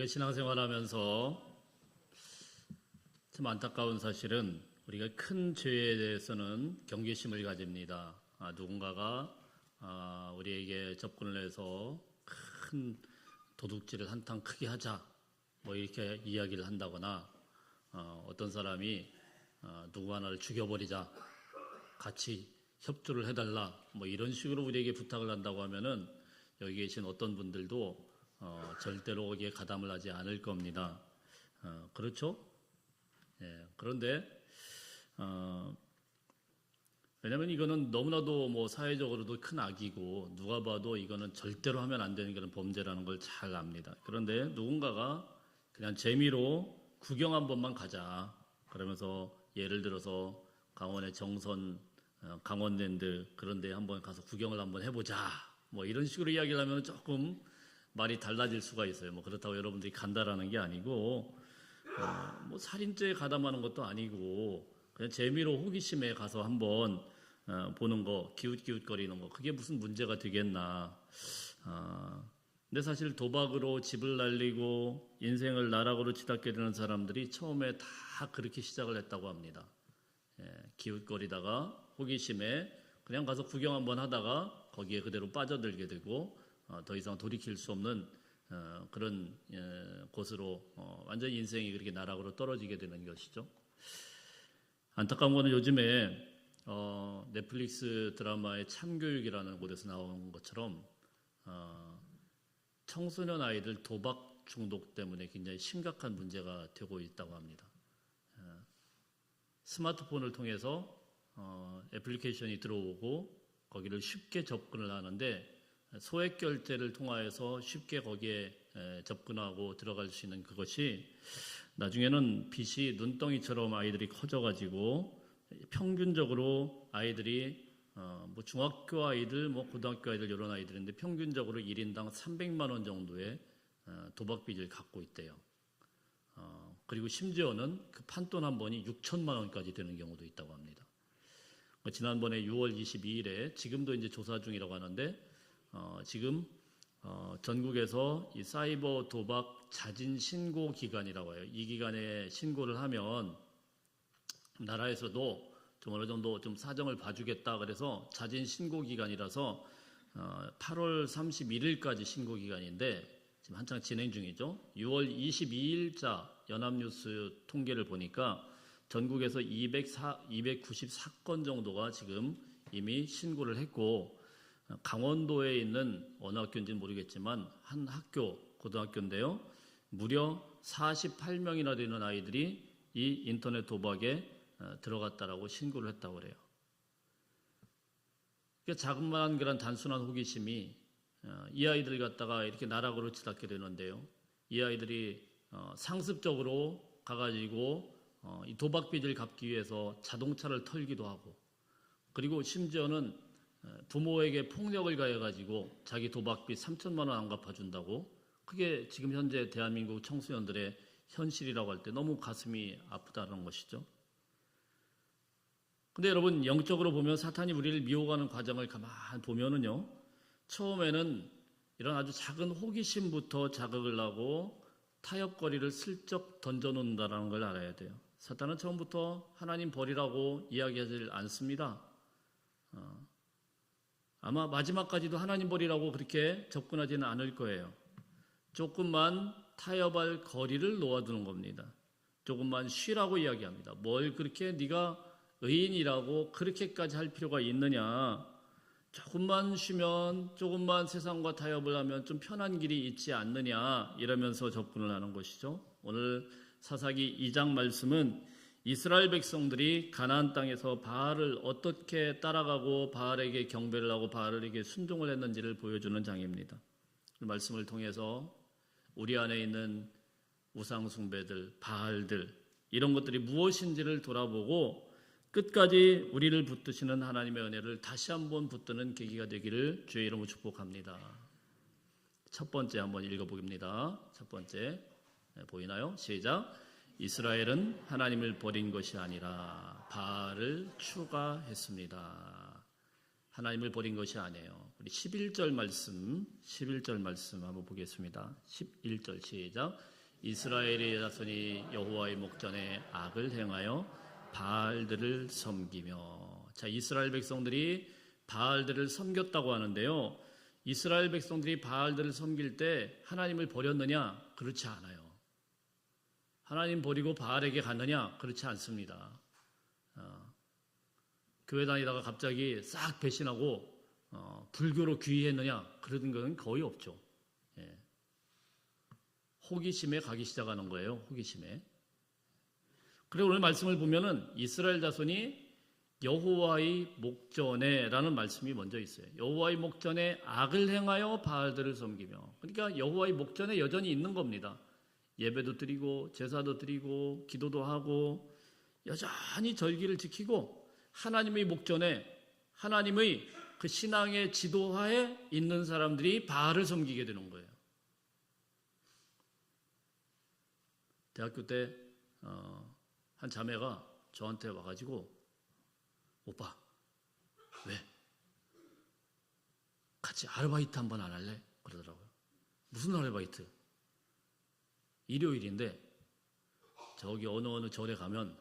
신앙생활하면서 참 안타까운 사실은 우리가 큰 죄에 대해서는 경계심을 가집니다. 누군가가 우리에게 접근을 해서 큰 도둑질을 한탕 크게 하자 뭐 이렇게 이야기를 한다거나 어떤 사람이 누구 하나를 죽여버리자 같이 협조를 해달라 뭐 이런 식으로 우리에게 부탁을 한다고 하면은 여기 계신 어떤 분들도 절대로 거기에 가담을 하지 않을 겁니다. 그렇죠? 예, 그런데 왜냐하면 이거는 너무나도 뭐 사회적으로도 큰 악이고 누가 봐도 이거는 절대로 하면 안 되는 그런 범죄라는 걸 잘 압니다. 그런데 누군가가 그냥 재미로 구경 한 번만 가자 그러면서 예를 들어서 강원의 정선, 강원랜드 그런 데 한번 가서 구경을 한번 해보자 뭐 이런 식으로 이야기를 하면 조금 말이 달라질 수가 있어요. 뭐 그렇다고 여러분들이 간다라는 게 아니고 뭐 살인죄에 가담하는 것도 아니고 그냥 재미로 호기심에 가서 한번 보는 거, 기웃기웃거리는 거 그게 무슨 문제가 되겠나. 근데 사실 도박으로 집을 날리고 인생을 나락으로 치닫게 되는 사람들이 처음에 다 그렇게 시작을 했다고 합니다. 기웃거리다가 호기심에 그냥 가서 구경 한번 하다가 거기에 그대로 빠져들게 되고 더 이상 돌이킬 수 없는 그런 곳으로 완전히 인생이 그렇게 나락으로 떨어지게 되는 것이죠. 안타까운 거는 요즘에 넷플릭스 드라마의 참교육이라는 곳에서 나온 것처럼 청소년 아이들 도박 중독 때문에 굉장히 심각한 문제가 되고 있다고 합니다. 스마트폰을 통해서 애플리케이션이 들어오고 거기를 쉽게 접근을 하는데 소액 결제를 통하여서 쉽게 거기에 접근하고 들어갈 수 있는 그것이 나중에는 빚이 눈덩이처럼 아이들이 커져가지고 평균적으로 아이들이 뭐 중학교 아이들, 뭐 고등학교 아이들 이런 아이들인데 평균적으로 1인당 300만 원 정도의 도박빚을 갖고 있대요. 그리고 심지어는 그 판돈 한 번이 6천만 원까지 되는 경우도 있다고 합니다. 지난번에 6월 22일에 지금도 이제 조사 중이라고 하는데 지금 전국에서 이 사이버 도박 자진 신고 기간이라고 해요. 이 기간에 신고를 하면 나라에서도 좀 어느 정도 좀 사정을 봐주겠다 그래서 자진 신고 기간이라서 8월 31일까지 신고 기간인데 지금 한창 진행 중이죠. 6월 22일자 연합뉴스 통계를 보니까 전국에서 294건 정도가 지금 이미 신고를 했고 강원도에 있는 어느 학교인지는 모르겠지만 한 학교, 고등학교인데요. 무려 48명이나 되는 아이들이 이 인터넷 도박에 들어갔다라고 신고를 했다고 그래요. 그러니까 자그마한 그런 단순한 호기심이 이 아이들 갖다가 이렇게 나락으로 치닫게 되는데요. 이 아이들이 상습적으로 가가지고 이 도박빚을 갚기 위해서 자동차를 털기도 하고 그리고 심지어는 부모에게 폭력을 가해가지고 자기 도박빚 3천만 원 안 갚아준다고 그게 지금 현재 대한민국 청소년들의 현실이라고 할 때 너무 가슴이 아프다는 것이죠. 근데 여러분 영적으로 보면 사탄이 우리를 미혹하는 과정을 가만히 보면은요 처음에는 이런 아주 작은 호기심부터 자극을 하고 타협거리를 슬쩍 던져놓는다는 걸 알아야 돼요. 사탄은 처음부터 하나님 버리라고 이야기하지 않습니다. 아마 마지막까지도 하나님 버리라고 그렇게 접근하지는 않을 거예요. 조금만 타협할 거리를 놓아두는 겁니다. 조금만 쉬라고 이야기합니다. 뭘 그렇게 네가 의인이라고 그렇게까지 할 필요가 있느냐. 조금만 쉬면 조금만 세상과 타협을 하면 좀 편한 길이 있지 않느냐 이러면서 접근을 하는 것이죠. 오늘 사사기 2장 말씀은 이스라엘 백성들이 가나안 땅에서 바알을 어떻게 따라가고 바알에게 경배를 하고 바알에게 순종을 했는지를 보여주는 장입니다. 그 말씀을 통해서 우리 안에 있는 우상 숭배들, 바알들 이런 것들이 무엇인지를 돌아보고 끝까지 우리를 붙드시는 하나님의 은혜를 다시 한번 붙드는 계기가 되기를 주의 이름으로 축복합니다. 첫 번째 한번 읽어보겠습니다. 첫 번째 보이나요? 시작. 이스라엘은 하나님을 버린 것이 아니라 바알을 추가했습니다. 하나님을 버린 것이 아니에요. 우리 11절 말씀 한번 보겠습니다. 11절 시작. 이스라엘의 자손이 여호와의 목전에 악을 행하여 바알들을 섬기며. 자, 이스라엘 백성들이 바알들을 섬겼다고 하는데요. 이스라엘 백성들이 바알들을 섬길 때 하나님을 버렸느냐? 그렇지 않아요. 하나님 버리고 바알에게 갔느냐? 그렇지 않습니다. 교회 다니다가 갑자기 싹 배신하고 불교로 귀의했느냐? 그런 건 거의 없죠. 예. 호기심에 가기 시작하는 거예요. 호기심에. 그리고 오늘 말씀을 보면은 이스라엘 자손이 여호와의 목전에라는 말씀이 먼저 있어요. 여호와의 목전에 악을 행하여 바알들을 섬기며. 그러니까 여호와의 목전에 여전히 있는 겁니다. 예배도 드리고 제사도 드리고 기도도 하고 여전히 절기를 지키고 하나님의 목전에 하나님의 그 신앙의 지도하에 있는 사람들이 바알을 섬기게 되는 거예요. 대학교 때 한 자매가 저한테 와가지고 오빠 왜? 같이 아르바이트 한번 안 할래? 그러더라고요. 무슨 아르바이트? 일요일인데 저기 어느 절에 가면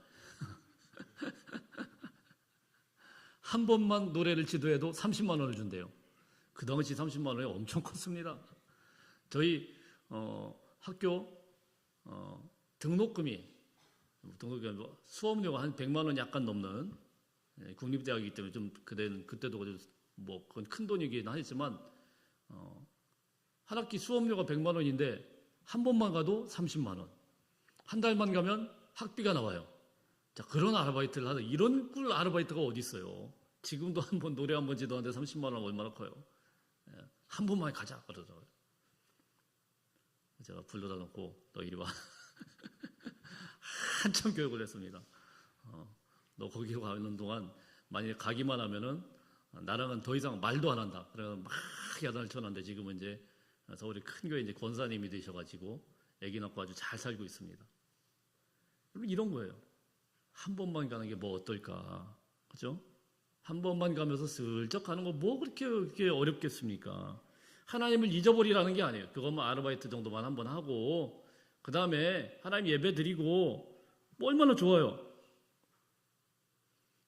한 번만 노래를 지도해도 30만 원을 준대요. 그 당시 30만 원이 엄청 컸습니다. 저희 학교 등록금이 수업료가 한 100만 원 약간 넘는 국립대학이기 때문에 좀 그때도 뭐 그건 큰 돈이긴 하지만 한 학기 수업료가 100만 원인데 한 번만 가도 30만 원, 한 달만 가면 학비가 나와요. 자, 그런 아르바이트를 하는 이런 꿀 아르바이트가 어디 있어요? 지금도 한 번 노래 한 번 지도하는데 30만 원 얼마나 커요? 한 번만 가자 그러더라고요. 제가 불러다 놓고 너 이리 와. 한참 교육을 했습니다. 너 거기 가는 동안 만약에 가기만 하면은 나랑은 더 이상 말도 안 한다. 그래서 막 야단을 쳐놨는데 지금은 이제 서울의 큰 교회 이제 권사님이 되셔가지고 아기 낳고 아주 잘 살고 있습니다. 이런 거예요. 한 번만 가는 게 뭐 어떨까, 그죠? 한 번만 가면서 슬쩍 가는 거 뭐 그렇게 어렵겠습니까? 하나님을 잊어버리라는 게 아니에요. 그것만 아르바이트 정도만 한번 하고 그 다음에 하나님 예배 드리고 뭐 얼마나 좋아요.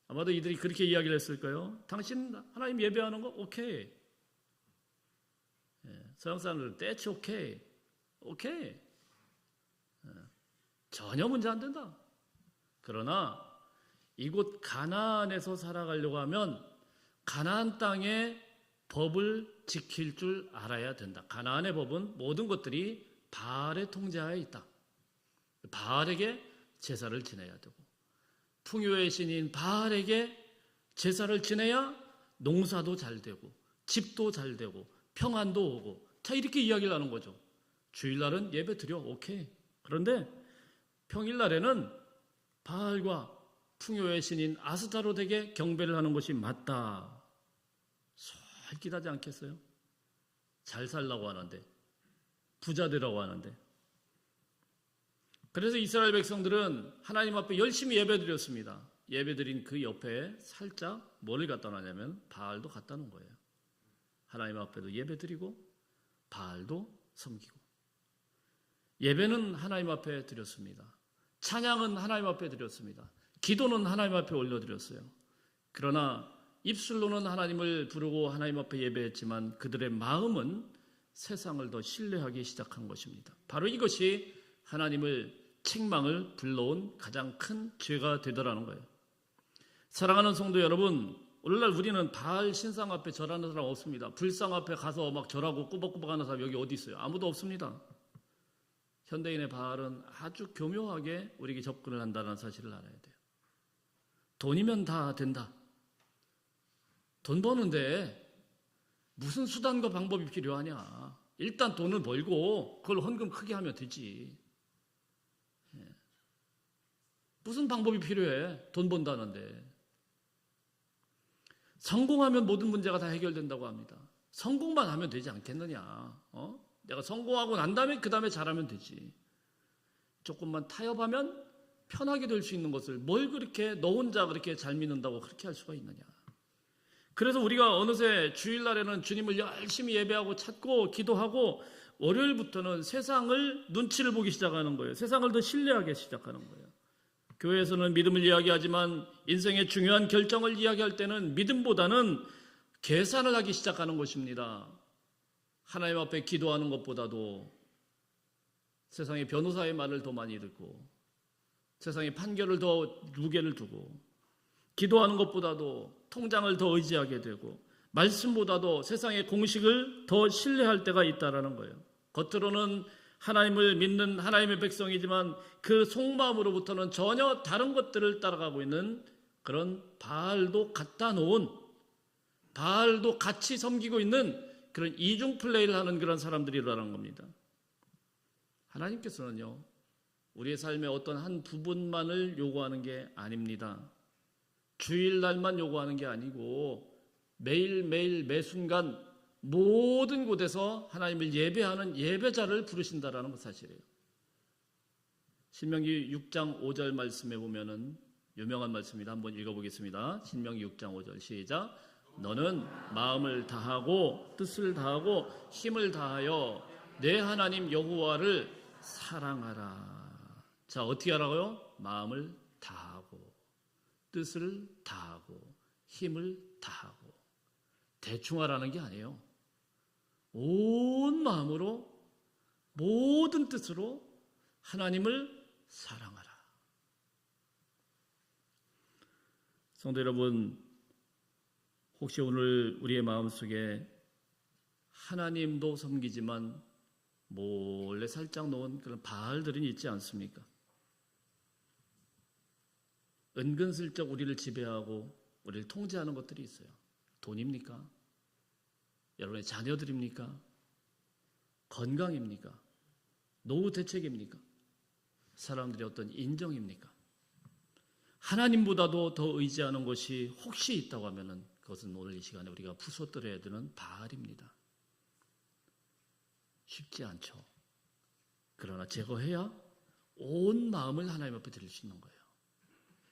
아마도 이들이 그렇게 이야기를 했을까요? 당신 하나님 예배하는 거 오케이. 서양 사람들은 that's okay. 오케이. 전혀 문제 안 된다. 그러나 이곳 가나안에서 살아가려고 하면 가나안 땅의 법을 지킬 줄 알아야 된다. 가나안의 법은 모든 것들이 바알의 통제하에 있다. 바알에게 제사를 지내야 되고 풍요의 신인 바알에게 제사를 지내야 농사도 잘 되고 집도 잘 되고 평안도 오고. 자, 이렇게 이야기를 하는 거죠. 주일날은 예배 드려. 오케이. 그런데 평일날에는 바알과 풍요의 신인 아스타롯에게 경배를 하는 것이 맞다. 솔깃하지 않겠어요? 잘 살라고 하는데, 부자 되라고 하는데. 그래서 이스라엘 백성들은 하나님 앞에 열심히 예배드렸습니다. 예배드린 그 옆에 살짝 뭐를 갖다 놨냐면 바알도 갖다 놓은 거예요. 하나님 앞에도 예배드리고 바알도 섬기고. 예배는 하나님 앞에 드렸습니다. 찬양은 하나님 앞에 드렸습니다. 기도는 하나님 앞에 올려드렸어요. 그러나 입술로는 하나님을 부르고 하나님 앞에 예배했지만 그들의 마음은 세상을 더 신뢰하기 시작한 것입니다. 바로 이것이 하나님을 책망을 불러온 가장 큰 죄가 되더라는 거예요. 사랑하는 성도 여러분, 오늘날 우리는 바알 신상 앞에 절하는 사람 없습니다. 불상 앞에 가서 막 절하고 꾸벅꾸벅 하는 사람 여기 어디 있어요? 아무도 없습니다. 현대인의 바알은 아주 교묘하게 우리에게 접근을 한다는 사실을 알아야 돼요. 돈이면 다 된다. 돈 버는데 무슨 수단과 방법이 필요하냐. 일단 돈을 벌고 그걸 헌금 크게 하면 되지. 무슨 방법이 필요해? 돈 번다는데. 성공하면 모든 문제가 다 해결된다고 합니다. 성공만 하면 되지 않겠느냐. 내가 성공하고 난 다음에 그 다음에 잘하면 되지. 조금만 타협하면 편하게 될 수 있는 것을 뭘 그렇게 너 혼자 그렇게 잘 믿는다고 그렇게 할 수가 있느냐. 그래서 우리가 어느새 주일날에는 주님을 열심히 예배하고 찾고 기도하고 월요일부터는 세상을 눈치를 보기 시작하는 거예요. 세상을 더 신뢰하기 시작하는 거예요. 교회에서는 믿음을 이야기하지만 인생의 중요한 결정을 이야기할 때는 믿음보다는 계산을 하기 시작하는 것입니다. 하나님 앞에 기도하는 것보다도 세상의 변호사의 말을 더 많이 듣고 세상의 판결을 더 무게를 두고 기도하는 것보다도 통장을 더 의지하게 되고 말씀보다도 세상의 공식을 더 신뢰할 때가 있다라는 거예요. 겉으로는 하나님을 믿는 하나님의 백성이지만 그 속마음으로부터는 전혀 다른 것들을 따라가고 있는 그런 바알도 갖다 놓은, 바알도 같이 섬기고 있는 그런 이중 플레이를 하는 그런 사람들이라는 겁니다. 하나님께서는요, 우리의 삶의 어떤 한 부분만을 요구하는 게 아닙니다. 주일날만 요구하는 게 아니고 매일매일 매순간 모든 곳에서 하나님을 예배하는 예배자를 부르신다라는 것 사실이에요. 신명기 6장 5절 말씀에 보면은 유명한 말씀입니다. 한번 읽어보겠습니다. 신명기 6장 5절 시작. 너는 마음을 다하고 뜻을 다하고 힘을 다하여 내 하나님 여호와를 사랑하라. 자, 어떻게 하라고요? 마음을 다하고 뜻을 다하고 힘을 다하고. 대충 하라는 게 아니에요. 온 마음으로 모든 뜻으로 하나님을 사랑하라. 성도 여러분, 혹시 오늘 우리의 마음속에 하나님도 섬기지만 몰래 살짝 놓은 그런 바알들은 있지 않습니까? 은근슬쩍 우리를 지배하고 우리를 통제하는 것들이 있어요. 돈입니까? 여러분의 자녀들입니까? 건강입니까? 노후 대책입니까? 사람들의 어떤 인정입니까? 하나님보다도 더 의지하는 것이 혹시 있다고 하면은 그것은 오늘 이 시간에 우리가 부숴뜨려야 되는 바알입니다. 쉽지 않죠. 그러나 제거해야 온 마음을 하나님 앞에 드릴 수 있는 거예요.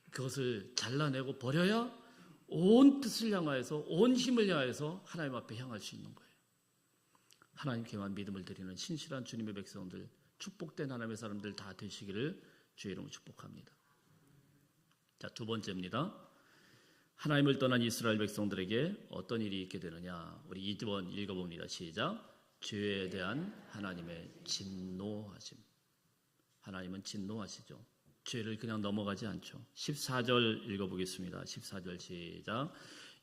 그것을 잘라내고 버려야 온 뜻을 향하여서 온 힘을 향하여서 하나님 앞에 향할 수 있는 거예요. 하나님께만 믿음을 드리는 신실한 주님의 백성들, 축복된 하나님의 사람들 다 되시기를 주의 이름으로 축복합니다. 자, 두 번째입니다. 하나님을 떠난 이스라엘 백성들에게 어떤 일이 있게 되느냐. 우리 2번 읽어봅니다. 시작. 죄에 대한 하나님의 진노하심. 하나님은 진노하시죠. 죄를 그냥 넘어가지 않죠. 14절 읽어보겠습니다. 14절 시작.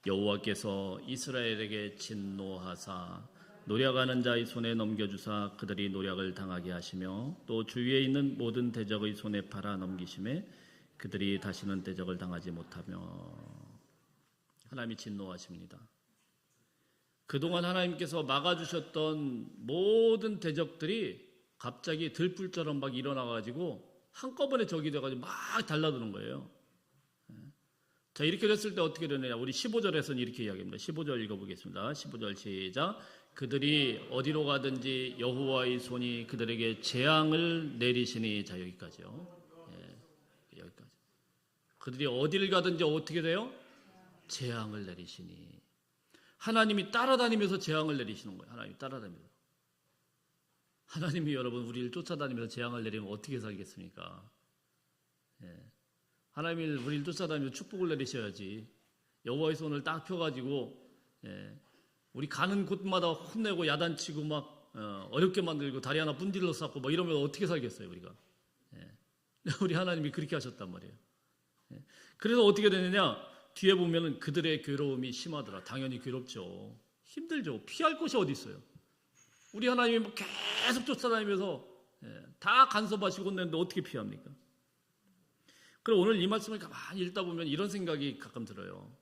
여호와께서 이스라엘에게 진노하사 노략하는 자의 손에 넘겨주사 그들이 노략을 당하게 하시며 또 주위에 있는 모든 대적의 손에 팔아 넘기심에 그들이 다시는 대적을 당하지 못하며. 하나님이 진노하십니다. 그동안 하나님께서 막아주셨던 모든 대적들이 갑자기 들불처럼 막 일어나가지고 한꺼번에 적이 돼가지고 막 달라드는 거예요. 자, 이렇게 됐을 때 어떻게 되느냐. 우리 15절에서는 이렇게 이야기합니다. 15절 읽어보겠습니다. 15절 시작. 그들이 어디로 가든지 여호와의 손이 그들에게 재앙을 내리시니. 자, 여기까지요. 예, 여기까지. 그들이 어디를 가든지 어떻게 돼요? 재앙을 내리시니. 하나님이 따라다니면서 재앙을 내리시는 거예요. 하나님이 따라다니면서. 하나님이 여러분 우리를 쫓아다니면서 재앙을 내리면 어떻게 살겠습니까? 예. 하나님이 우리를 쫓아다니면서 축복을 내리셔야지. 여호와의 손을 딱 펴가지고 우리 가는 곳마다 혼내고 야단치고 막 어렵게 만들고 다리 하나 분질러 쌓고 막 이러면 어떻게 살겠어요 우리가? 우리 하나님이 그렇게 하셨단 말이에요. 그래서 어떻게 되느냐? 뒤에 보면은 그들의 괴로움이 심하더라. 당연히 괴롭죠. 힘들죠. 피할 곳이 어디 있어요? 우리 하나님이 뭐 계속 쫓아다니면서 다 간섭하시고 혼내는데 어떻게 피합니까? 그리고 오늘 이 말씀을 가만히 읽다 보면 이런 생각이 가끔 들어요.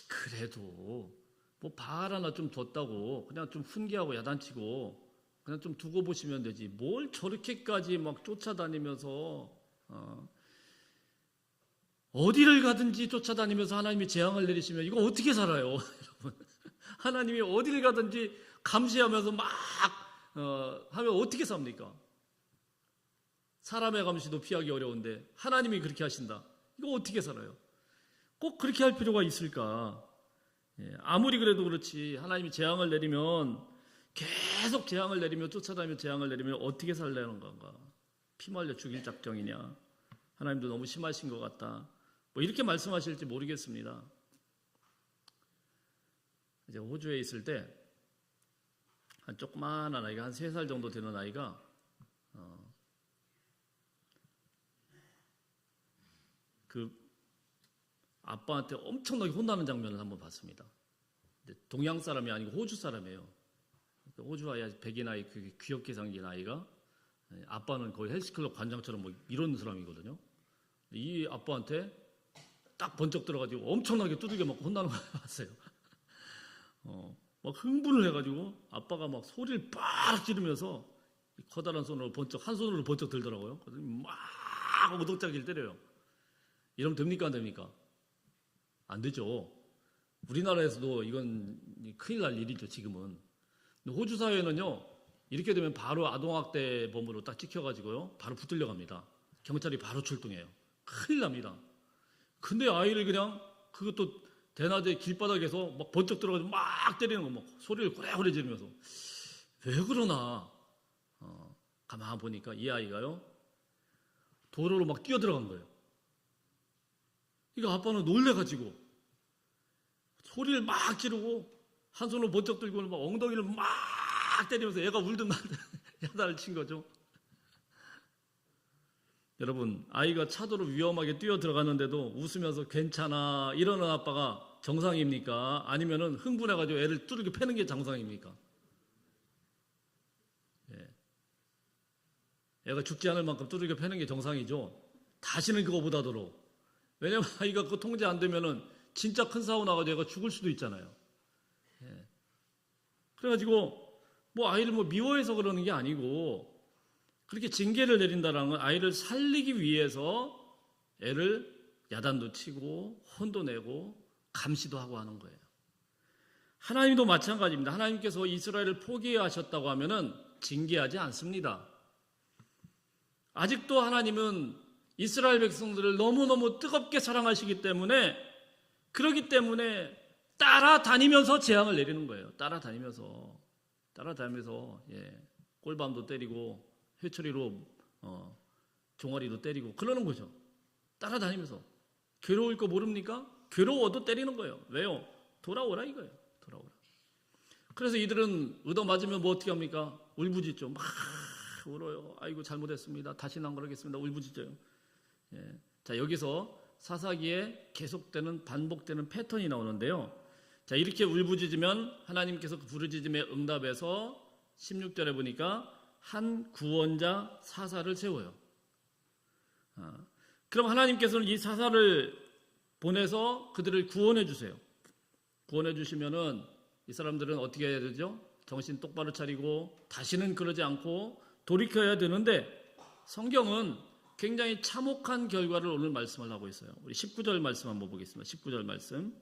그래도 뭐 바알 하나 좀 뒀다고 그냥 좀 훈계하고 야단치고 그냥 좀 두고 보시면 되지. 뭘 저렇게까지 막 쫓아다니면서 어디를 가든지 쫓아다니면서 하나님이 재앙을 내리시면 이거 어떻게 살아요? 여러분, 하나님이 어디를 가든지 감시하면서 막 하면 어떻게 삽니까? 사람의 감시도 피하기 어려운데 하나님이 그렇게 하신다. 이거 어떻게 살아요? 꼭 그렇게 할 필요가 있을까? 아무리 그래도 그렇지 하나님이 재앙을 내리면 계속 재앙을 내리며 쫓아다니며 재앙을 내리면 어떻게 살려는 건가? 피 말려 죽일 작정이냐? 하나님도 너무 심하신 것 같다. 뭐 이렇게 말씀하실지 모르겠습니다. 이제 호주에 있을 때 한 조그마한 아이가 한 3살 정도 되는 아이가 그 아빠한테 엄청나게 혼나는 장면을 한번 봤습니다. 동양 사람이 아니고 호주 사람이에요. 호주 아이 백인 아이 그 귀엽게 생긴 아이가 아빠는 거의 헬스클럽 관장처럼 뭐 이런 사람이거든요. 이 아빠한테 딱 번쩍 들어가지고 엄청나게 두들겨 맞고 혼나는 걸 봤어요. 막 흥분을 해가지고 아빠가 막 소리를 빡 지르면서 커다란 손으로 번쩍 한 손으로 번쩍 들더라고요. 막 오독자기를 때려요. 이러면 됩니까 안 됩니까? 안 되죠. 우리나라에서도 이건 큰일 날 일이죠 지금은. 근데 호주 사회는요 이렇게 되면 바로 아동학대범으로 딱 찍혀가지고요 바로 붙들려 갑니다. 경찰이 바로 출동해요. 큰일 납니다. 근데 아이를 그냥 그것도 대낮에 길바닥에서 막 번쩍 들어가지고 막 때리는 거 막 소리를 고래고래 지르면서 왜 그러나 가만 보니까 이 아이가요 도로로 막 뛰어들어간 거예요. 이거 아빠는 놀래가지고 소리를 막 지르고 한 손으로 번쩍 들고 막 엉덩이를 막 때리면서 애가 울든 말든 야단을 친 거죠. 여러분 아이가 차도로 위험하게 뛰어 들어갔는데도 웃으면서 괜찮아 이러는 아빠가 정상입니까? 아니면은 흥분해가지고 애를 뚜르게 패는 게 정상입니까? 애가 죽지 않을 만큼 뚜르게 패는 게 정상이죠. 다시는 그거보다도 왜냐면 아이가 그 통제 안 되면은 진짜 큰 사고 나가지고 애가 죽을 수도 있잖아요. 그래가지고 뭐 아이를 뭐 미워해서 그러는 게 아니고 그렇게 징계를 내린다는 건 아이를 살리기 위해서 애를 야단도 치고 혼도 내고 감시도 하고 하는 거예요. 하나님도 마찬가지입니다. 하나님께서 이스라엘을 포기하셨다고 하면은 징계하지 않습니다. 아직도 하나님은 이스라엘 백성들을 너무너무 뜨겁게 사랑하시기 때문에 그러기 때문에 따라다니면서 재앙을 내리는 거예요. 따라다니면서 꼴밤도 때리고 회초리로 종아리도 때리고 그러는 거죠. 따라다니면서 괴로울 거 모릅니까? 괴로워도 때리는 거예요. 왜요? 돌아오라 이거예요. 돌아오라. 그래서 이들은 얻어맞으면 뭐 어떻게 합니까? 울부짖죠. 막 울어요. 아이고 잘못했습니다. 다시는 안 그러겠습니다. 울부짖어요. 자 여기서 사사기에 계속되는 반복되는 패턴이 나오는데요. 자 이렇게 울부짖으면 하나님께서 그 부르짖음에 응답해서 16절에 보니까 한 구원자 사사를 세워요. 그럼 하나님께서는 이 사사를 보내서 그들을 구원해 주세요. 구원해 주시면은 이 사람들은 어떻게 해야 되죠? 정신 똑바로 차리고 다시는 그러지 않고 돌이켜야 되는데 성경은 굉장히 참혹한 결과를 오늘 말씀을 하고 있어요. 우리 19절 말씀 한번 보겠습니다. 19절 말씀.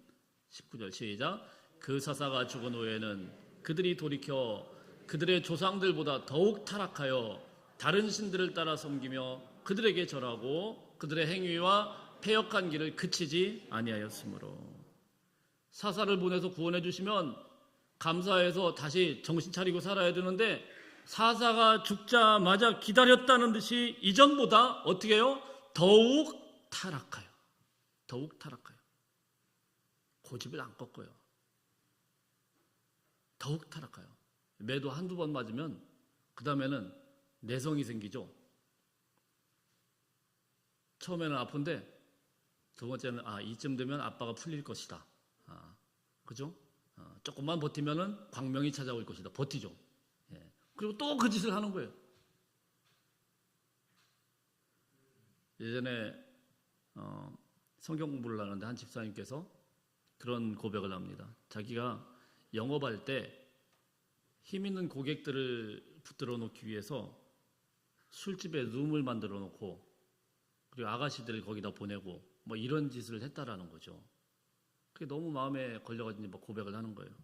19절 시작. 그 사사가 죽은 후에는 그들이 돌이켜 그들의 조상들보다 더욱 타락하여 다른 신들을 따라 섬기며 그들에게 절하고 그들의 행위와 패역한 길을 그치지 아니하였으므로. 사사를 보내서 구원해 주시면 감사해서 다시 정신 차리고 살아야 되는데 사사가 죽자마자 기다렸다는 듯이 이전보다 어떻게 해요? 더욱 타락해요. 더욱 타락해요. 고집을 안 꺾어요. 더욱 타락해요. 매도 한두 번 맞으면 그 다음에는 내성이 생기죠. 처음에는 아픈데 두 번째는 이쯤 되면 아빠가 풀릴 것이다. 그죠? 조금만 버티면은 광명이 찾아올 것이다. 버티죠. 그리고 또 그 짓을 하는 거예요. 예전에 성경 공부를 하는데 한 집사님께서 그런 고백을 합니다. 자기가 영업할 때 힘 있는 고객들을 붙들어 놓기 위해서 술집에 룸을 만들어 놓고 그리고 아가씨들을 거기다 보내고 뭐 이런 짓을 했다라는 거죠. 그게 너무 마음에 걸려가지고 막 고백을 하는 거예요.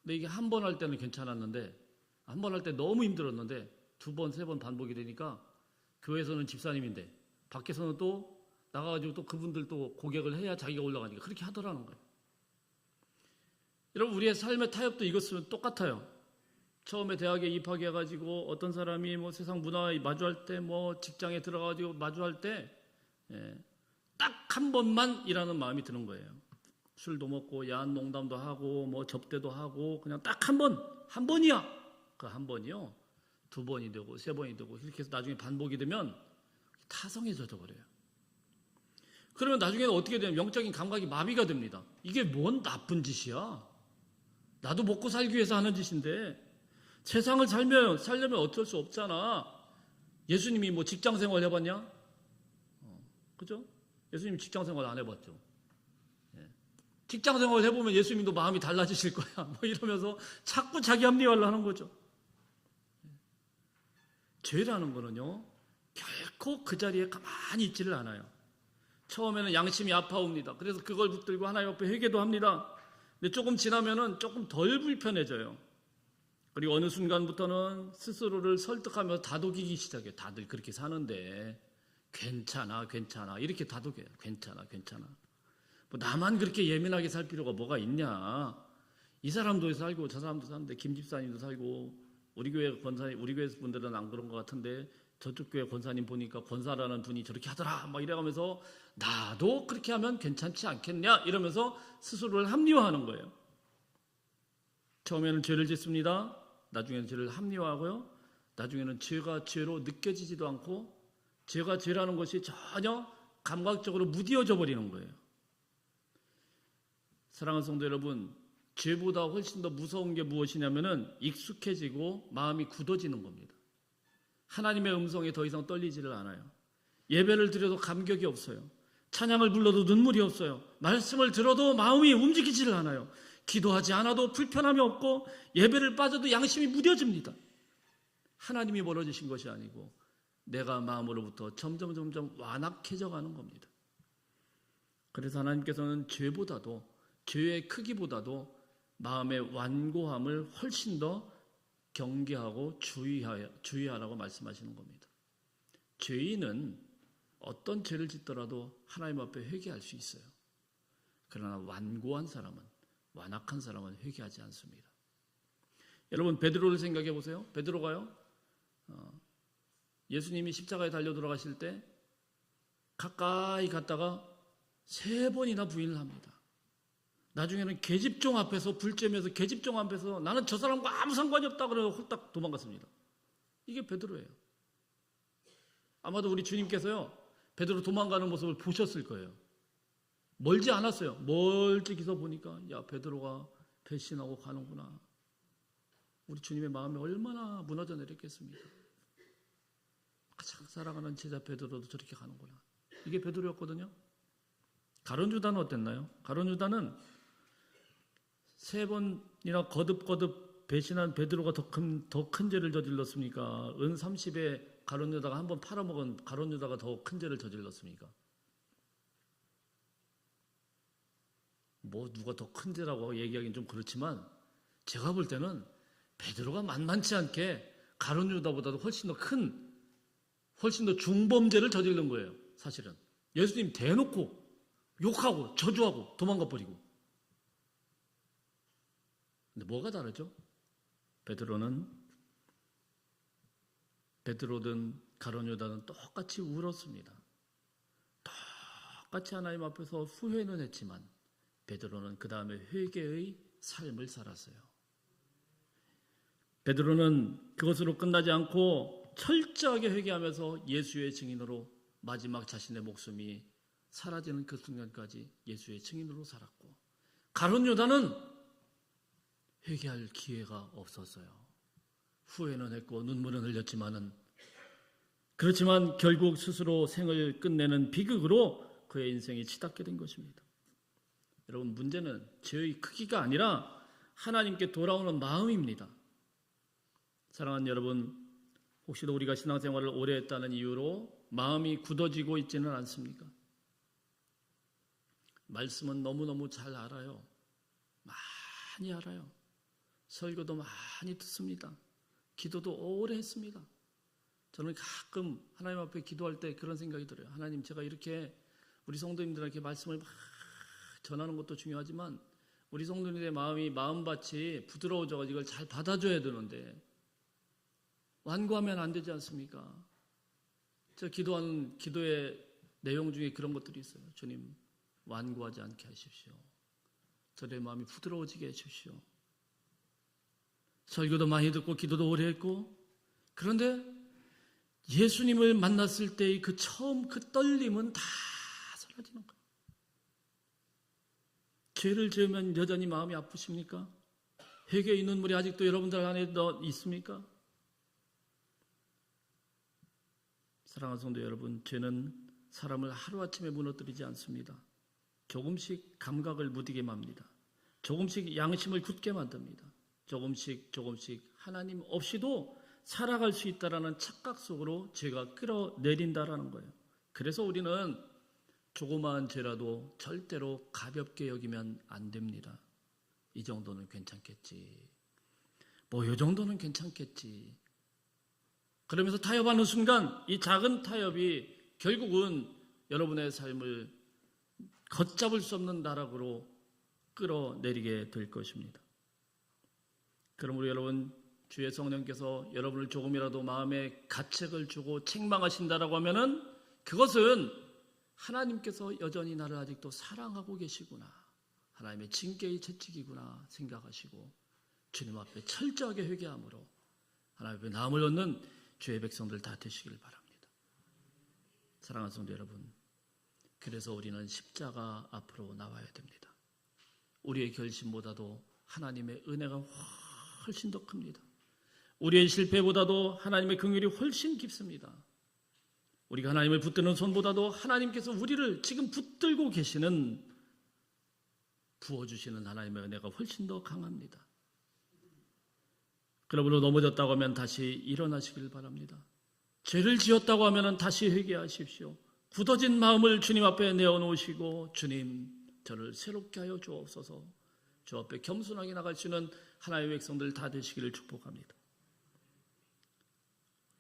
근데 이게 한 번 할 때는 괜찮았는데 한 번 할 때 너무 힘들었는데 두 번, 세 번 반복이 되니까 교회에서는 집사님인데 밖에서는 또 나가가지고 또 그분들 또 고객을 해야 자기가 올라가니까 그렇게 하더라는 거예요. 여러분, 우리의 삶의 타협도 이것은 똑같아요. 처음에 대학에 입학해가지고 어떤 사람이 뭐 세상 문화에 마주할 때, 뭐 직장에 들어가가지고 마주할 때, 딱 한 번만 일하는 마음이 드는 거예요. 술도 먹고 야한 농담도 하고 뭐 접대도 하고 그냥 딱 한 번이야. 그 한 번이요. 2번이 되고 3번이 되고 이렇게 해서 나중에 반복이 되면 타성에 젖어버려요. 그러면 나중에는 어떻게 되냐면 영적인 감각이 마비가 됩니다. 이게 뭔 나쁜 짓이야. 나도 먹고 살기 위해서 하는 짓인데 세상을 살려면 어쩔 수 없잖아. 예수님이 뭐 직장생활 해봤냐? 그죠? 예수님 직장생활 안 해봤죠. 직장생활 해보면 예수님도 마음이 달라지실 거야. 뭐 이러면서 자꾸 자기 합리화를 하는 거죠. 죄라는 거는요, 결코 그 자리에 가만히 있지를 않아요. 처음에는 양심이 아파옵니다. 그래서 그걸 붙들고 하나님 앞에 회개도 합니다. 근데 조금 지나면은 조금 덜 불편해져요. 그리고 어느 순간부터는 스스로를 설득하면서 다독이기 시작해요. 다들 그렇게 사는데 괜찮아 이렇게 다독여요. 괜찮아 뭐 나만 그렇게 예민하게 살 필요가 뭐가 있냐. 이 사람도 살고 저 사람도 사는데 김 집사님도 살고 우리 교회 권사님, 우리 교회 분들은 안 그런 것 같은데 저쪽 교회 권사님 보니까 권사라는 분이 저렇게 하더라 막 이래가면서 나도 그렇게 하면 괜찮지 않겠냐 이러면서 스스로를 합리화하는 거예요. 처음에는 죄를 짓습니다. 나중에는 죄를 합리화하고요. 나중에는 죄가 죄로 느껴지지도 않고 죄가 죄라는 것이 전혀 감각적으로 무디어져 버리는 거예요. 사랑하는 성도 여러분, 죄보다 훨씬 더 무서운 게 무엇이냐면은 익숙해지고 마음이 굳어지는 겁니다. 하나님의 음성에 더 이상 떨리지를 않아요. 예배를 드려도 감격이 없어요. 찬양을 불러도 눈물이 없어요. 말씀을 들어도 마음이 움직이지를 않아요. 기도하지 않아도 불편함이 없고 예배를 빠져도 양심이 무뎌집니다. 하나님이 멀어지신 것이 아니고 내가 마음으로부터 점점 완악해져 가는 겁니다. 그래서 하나님께서는 죄의 크기보다도 마음의 완고함을 훨씬 더 경계하고 주의하라고 말씀하시는 겁니다. 죄인은 어떤 죄를 짓더라도 하나님 앞에 회개할 수 있어요. 그러나 완악한 사람은 회개하지 않습니다. 여러분, 베드로를 생각해 보세요. 베드로가요, 예수님이 십자가에 달려 돌아가실 때 가까이 갔다가 3번이나 부인을 합니다. 나중에는 계집종 앞에서 불쬐면서 계집종 앞에서 나는 저 사람과 아무 상관이 없다 그러고 홀딱 도망갔습니다. 이게 베드로예요. 아마도 우리 주님께서요, 베드로 도망가는 모습을 보셨을 거예요. 멀지 않았어요. 멀찍이서 보니까 야, 베드로가 배신하고 가는구나. 우리 주님의 마음이 얼마나 무너져 내렸겠습니까? 가장 사랑하는 제자 베드로도 저렇게 가는구나. 이게 베드로였거든요. 가룟 유다는 어땠나요? 가룟 유다는 3번이나 거듭 배신한 베드로가 더 큰 죄를 저질렀습니까? 은 30에 가룟 유다가 한 번 팔아먹은 가룟 유다가 더 큰 죄를 저질렀습니까? 뭐 누가 더 큰 죄라고 얘기하기는 좀 그렇지만 제가 볼 때는 베드로가 만만치 않게 가룟 유다보다도 훨씬 더 중범죄를 저지른 거예요. 사실은 예수님 대놓고 욕하고 저주하고 도망가 버리고. 근데 뭐가 다르죠? 베드로든 가룟 유다는 똑같이 울었습니다. 똑같이 하나님 앞에서 후회는 했지만 베드로는 그 다음에 회개의 삶을 살았어요. 베드로는 그것으로 끝나지 않고 철저하게 회개하면서 예수의 증인으로 마지막 자신의 목숨이 사라지는 그 순간까지 예수의 증인으로 살았고, 가룟 유다는 회개할 기회가 없었어요. 후회는 했고 눈물은 흘렸지만은, 그렇지만 결국 스스로 생을 끝내는 비극으로 그의 인생이 치닫게 된 것입니다. 여러분, 문제는 죄의 크기가 아니라 하나님께 돌아오는 마음입니다. 사랑하는 여러분, 혹시도 우리가 신앙생활을 오래 했다는 이유로 마음이 굳어지고 있지는 않습니까? 말씀은 너무너무 잘 알아요. 많이 알아요. 설교도 많이 듣습니다. 기도도 오래 했습니다. 저는 가끔 하나님 앞에 기도할 때 그런 생각이 들어요. 하나님, 제가 이렇게 우리 성도님들에게 말씀을 막 전하는 것도 중요하지만 우리 성도님의 마음밭이 부드러워져가지고 이걸 잘 받아줘야 되는데 완고하면 안 되지 않습니까? 저 기도하는 기도의 내용 중에 그런 것들이 있어요. 주님, 완고하지 않게 하십시오. 저의 마음이 부드러워지게 해주십시오. 설교도 많이 듣고 기도도 오래 했고, 그런데 예수님을 만났을 때의 그 처음 그 떨림은 다 사라지는 거예요. 죄를 지으면 여전히 마음이 아프십니까? 회개의 눈물이 아직도 여러분들 안에 있습니까? 사랑하는 성도 여러분, 죄는 사람을 하루아침에 무너뜨리지 않습니다. 조금씩 감각을 무디게 맙니다. 조금씩 양심을 굳게 만듭니다. 조금씩 하나님 없이도 살아갈 수 있다라는 착각 속으로 죄가 끌어내린다라는 거예요. 그래서 우리는 조그마한 죄라도 절대로 가볍게 여기면 안 됩니다. 이 정도는 괜찮겠지. 이 정도는 괜찮겠지. 그러면서 타협하는 순간 이 작은 타협이 결국은 여러분의 삶을 걷잡을 수 없는 나락으로 끌어내리게 될 것입니다. 그러므로 여러분, 주의 성령께서 여러분을 조금이라도 마음에 가책을 주고 책망하신다라고 하면은 그것은 하나님께서 여전히 나를 아직도 사랑하고 계시구나, 하나님의 징계의 채찍이구나 생각하시고 주님 앞에 철저하게 회개함으로 하나님 앞에 나음을 얻는 주의 백성들 다 되시길 바랍니다. 사랑하는 성도 여러분, 그래서 우리는 십자가 앞으로 나와야 됩니다. 우리의 결심보다도 하나님의 은혜가 훨씬 더 큽니다. 우리의 실패보다도 하나님의 긍휼이 훨씬 깊습니다. 우리가 하나님을 붙드는 손보다도 하나님께서 우리를 지금 붙들고 계시는, 부어주시는 하나님의 은혜가 훨씬 더 강합니다. 그러므로 넘어졌다고 하면 다시 일어나시길 바랍니다. 죄를 지었다고 하면 다시 회개하십시오. 굳어진 마음을 주님 앞에 내어놓으시고, 주님, 저를 새롭게 하여 주옵소서. 주 앞에 겸손하게 나갈 수 있는 하나님의 백성들 다 되시기를 축복합니다.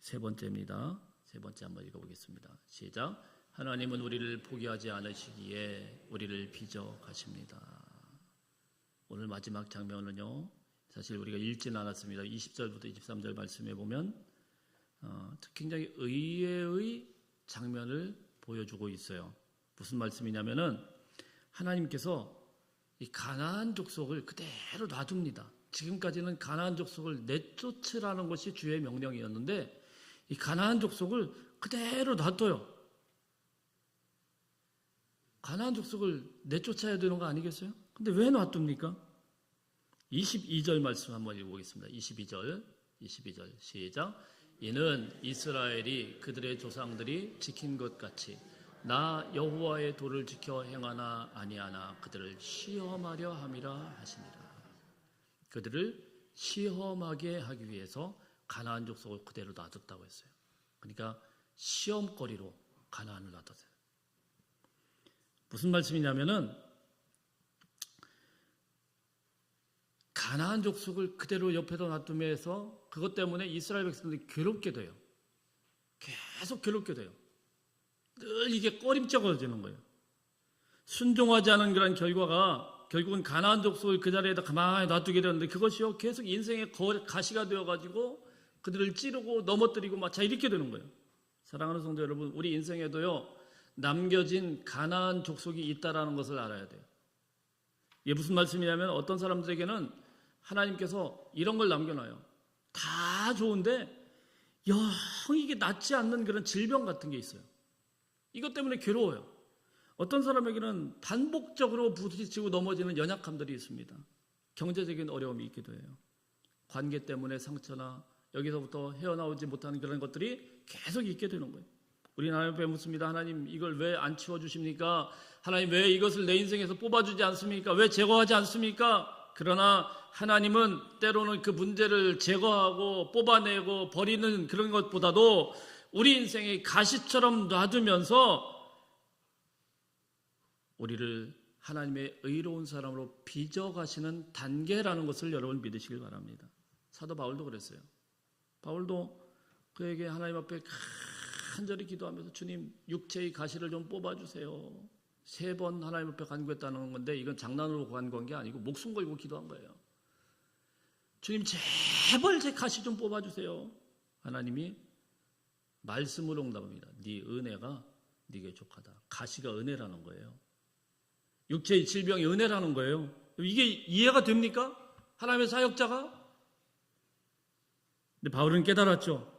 세 번째입니다. 세 번째 한번 읽어보겠습니다. 시작. 하나님은 우리를 포기하지 않으시기에 우리를 빚어 가십니다. 오늘 마지막 장면은요, 사실 우리가 읽지는 않았습니다. 20절부터 23절 말씀에 보면 굉장히 의외의 장면을 보여주고 있어요. 무슨 말씀이냐면은 하나님께서 이 가나안 족속을 그대로 놔둡니다. 지금까지는 가나안 족속을 내쫓으라는 것이 주의 명령이었는데 이 가나안 족속을 그대로 놔둬요. 가나안 족속을 내쫓아야 되는 거 아니겠어요? 근데 왜 놔둡니까? 22절 말씀 한번 읽어보겠습니다. 22절 시작. 이는 이스라엘이 그들의 조상들이 지킨 것 같이 나 여호와의 도를 지켜 행하나 아니하나 그들을 시험하려 함이라 하시니라. 그들을 시험하게 하기 위해서 가나안 족속을 그대로 놔뒀다고 했어요. 그러니까 시험거리로 가나안을 놔뒀어요. 무슨 말씀이냐면은 가나안 족속을 그대로 옆에다 놔두면서 그것 때문에 이스라엘 백성들이 괴롭게 돼요. 계속 괴롭게 돼요. 늘 이게 꺼림쩍어지는 거예요. 순종하지 않은 그런 결과가 결국은 가나안 족속을 그 자리에다 가만히 놔두게 되는데 그것이요 계속 인생의 가시가 되어가지고 그들을 찌르고 넘어뜨리고 막 이렇게 되는 거예요. 사랑하는 성도 여러분, 우리 인생에도요 남겨진 가나안 족속이 있다라는 것을 알아야 돼요. 이게 무슨 말씀이냐면 어떤 사람들에게는 하나님께서 이런 걸 남겨놔요. 다 좋은데 영 이게 낫지 않는 그런 질병 같은 게 있어요. 이것 때문에 괴로워요. 어떤 사람에게는 반복적으로 부딪히고 넘어지는 연약함들이 있습니다. 경제적인 어려움이 있기도 해요. 관계 때문에 상처나 여기서부터 헤어나오지 못하는 그런 것들이 계속 있게 되는 거예요. 우리는 하나님 앞에 묻습니다. 하나님 이걸 왜 안 치워주십니까? 하나님 왜 이것을 내 인생에서 뽑아주지 않습니까? 왜 제거하지 않습니까? 그러나 하나님은 때로는 그 문제를 제거하고 뽑아내고 버리는 그런 것보다도 우리 인생의 가시처럼 놔두면서 우리를 하나님의 의로운 사람으로 빚어가시는 단계라는 것을 여러분 믿으시길 바랍니다. 사도 바울도 그랬어요. 바울도 그에게 하나님 앞에 간절히 기도하면서 주님 육체의 가시를 좀 뽑아주세요. 3번 하나님 앞에 간구했다는 건데 이건 장난으로 간구한 게 아니고 목숨 걸고 기도한 거예요. 주님 제발 제 가시 좀 뽑아주세요. 하나님이 말씀으로 응답합니다. 네 은혜가 네게 족하다. 가시가 은혜라는 거예요. 육체의 질병이 은혜라는 거예요. 이게 이해가 됩니까? 하나님의 사역자가? 근데 바울은 깨달았죠.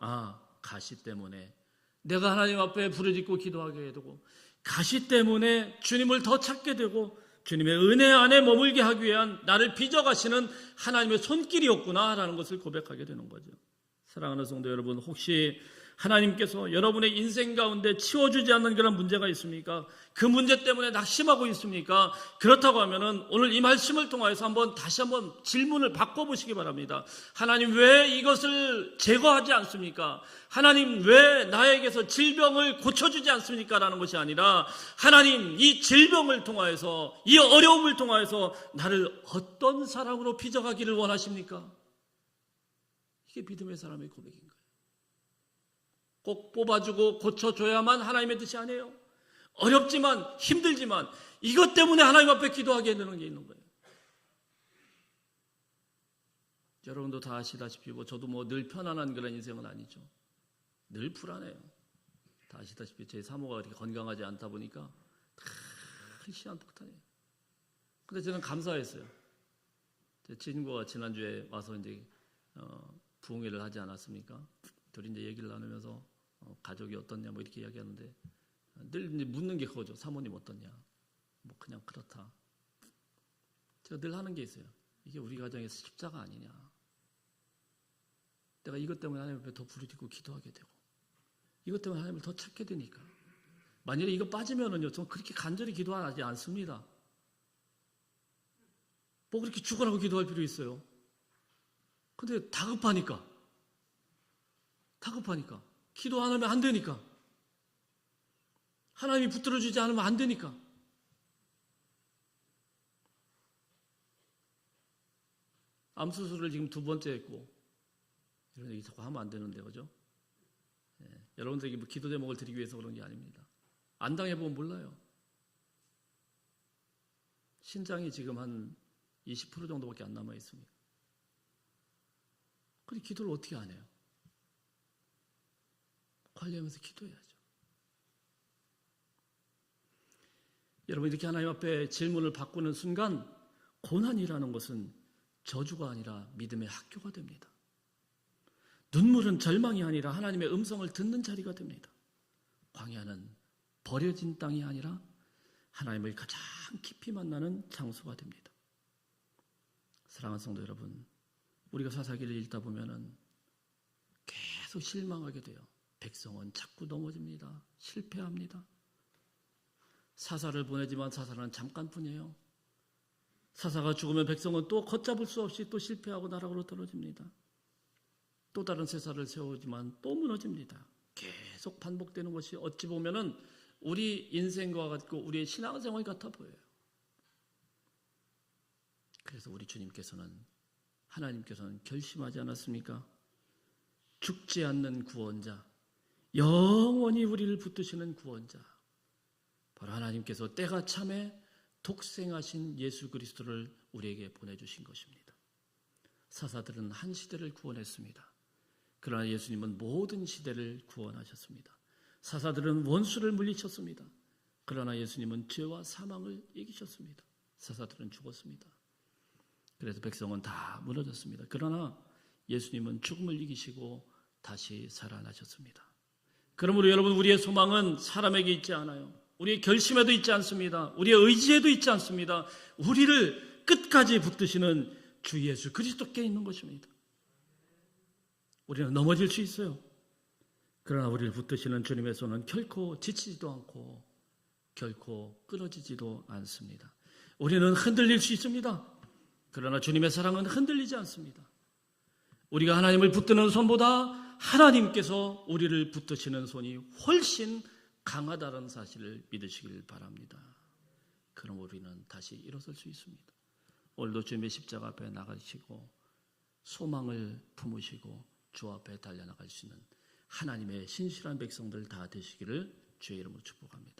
가시 때문에 내가 하나님 앞에 부르짖고 기도하게 되고 가시 때문에 주님을 더 찾게 되고 주님의 은혜 안에 머물게 하기 위한 나를 빚어가시는 하나님의 손길이었구나라는 것을 고백하게 되는 거죠. 사랑하는 성도 여러분, 혹시 하나님께서 여러분의 인생 가운데 치워주지 않는 그런 문제가 있습니까? 그 문제 때문에 낙심하고 있습니까? 그렇다고 하면은 오늘 이 말씀을 통해서 다시 한번 질문을 바꿔보시기 바랍니다. 하나님 왜 이것을 제거하지 않습니까? 하나님 왜 나에게서 질병을 고쳐주지 않습니까? 라는 것이 아니라 하나님 이 질병을 통하여서 이 어려움을 통하여서 나를 어떤 사람으로 빚어가기를 원하십니까? 이게 믿음의 사람의 고백인 거예요. 꼭 뽑아주고 고쳐줘야만 하나님의 뜻이 아니에요. 어렵지만 힘들지만 이것 때문에 하나님 앞에 기도하게 되는 게 있는 거예요. 여러분도 다 아시다시피 저도 늘 편안한 그런 인생은 아니죠. 늘 불안해요. 다 아시다시피 제 사모가 그렇게 건강하지 않다 보니까 다 시한폭탄이에요. 근데 저는 감사했어요. 제 친구가 지난주에 와서 이제 부흥회를 하지 않았습니까? 둘이 이제 얘기를 나누면서 가족이 어떻냐 이렇게 이야기하는데 늘 묻는 게 그거죠. 사모님 어떻냐? 그냥 그렇다. 제가 늘 하는 게 있어요. 이게 우리 가정에서 십자가 아니냐? 내가 이것 때문에 하나님 앞에 더 부르짖고 기도하게 되고 이것 때문에 하나님을 더 찾게 되니까 만약에 이거 빠지면은요, 저는 그렇게 간절히 기도하지 않습니다. 그렇게 죽으라고 기도할 필요 있어요? 근데 다급하니까 기도 안 하면 안 되니까 하나님이 붙들어주지 않으면 안 되니까 암 수술을 지금 2번째 했고 이런 얘기 자꾸 하면 안 되는데 그죠? 여러분들에게 기도 제목을 드리기 위해서 그런 게 아닙니다. 안 당해보면 몰라요. 신장이 지금 한 20% 정도밖에 안 남아 있습니다. 그리고 기도를 어떻게 안 해요? 관리하면서 기도해야죠. 여러분 이렇게 하나님 앞에 질문을 바꾸는 순간 고난이라는 것은 저주가 아니라 믿음의 학교가 됩니다. 눈물은 절망이 아니라 하나님의 음성을 듣는 자리가 됩니다. 광야는 버려진 땅이 아니라 하나님을 가장 깊이 만나는 장소가 됩니다. 사랑하는 성도 여러분, 우리가 사사기를 읽다 보면은 계속 실망하게 돼요. 백성은 자꾸 넘어집니다. 실패합니다. 사사를 보내지만 사사는 잠깐뿐이에요. 사사가 죽으면 백성은 또 걷잡을 수 없이 또 실패하고 나락으로 떨어집니다. 또 다른 세사를 세우지만 또 무너집니다. 계속 반복되는 것이 어찌 보면은 우리 인생과 같고 우리의 신앙생활 같아 보여요. 그래서 우리 하나님께서는 결심하지 않았습니까? 죽지 않는 구원자, 영원히 우리를 붙드시는 구원자, 바로 하나님께서 때가 참에 독생하신 예수 그리스도를 우리에게 보내주신 것입니다. 사사들은 한 시대를 구원했습니다. 그러나 예수님은 모든 시대를 구원하셨습니다. 사사들은 원수를 물리쳤습니다. 그러나 예수님은 죄와 사망을 이기셨습니다. 사사들은 죽었습니다. 그래서 백성은 다 무너졌습니다. 그러나 예수님은 죽음을 이기시고 다시 살아나셨습니다. 그러므로 여러분, 우리의 소망은 사람에게 있지 않아요. 우리의 결심에도 있지 않습니다. 우리의 의지에도 있지 않습니다. 우리를 끝까지 붙드시는 주 예수 그리스도께 있는 것입니다. 우리는 넘어질 수 있어요. 그러나 우리를 붙드시는 주님의 손은 결코 지치지도 않고 결코 끊어지지도 않습니다. 우리는 흔들릴 수 있습니다. 그러나 주님의 사랑은 흔들리지 않습니다. 우리가 하나님을 붙드는 손보다 하나님께서 우리를 붙드시는 손이 훨씬 강하다는 사실을 믿으시길 바랍니다. 그럼 우리는 다시 일어설 수 있습니다. 오늘도 주님의 십자가 앞에 나가시고 소망을 품으시고 주 앞에 달려나갈 수 있는 하나님의 신실한 백성들 다 되시기를 주의 이름으로 축복합니다.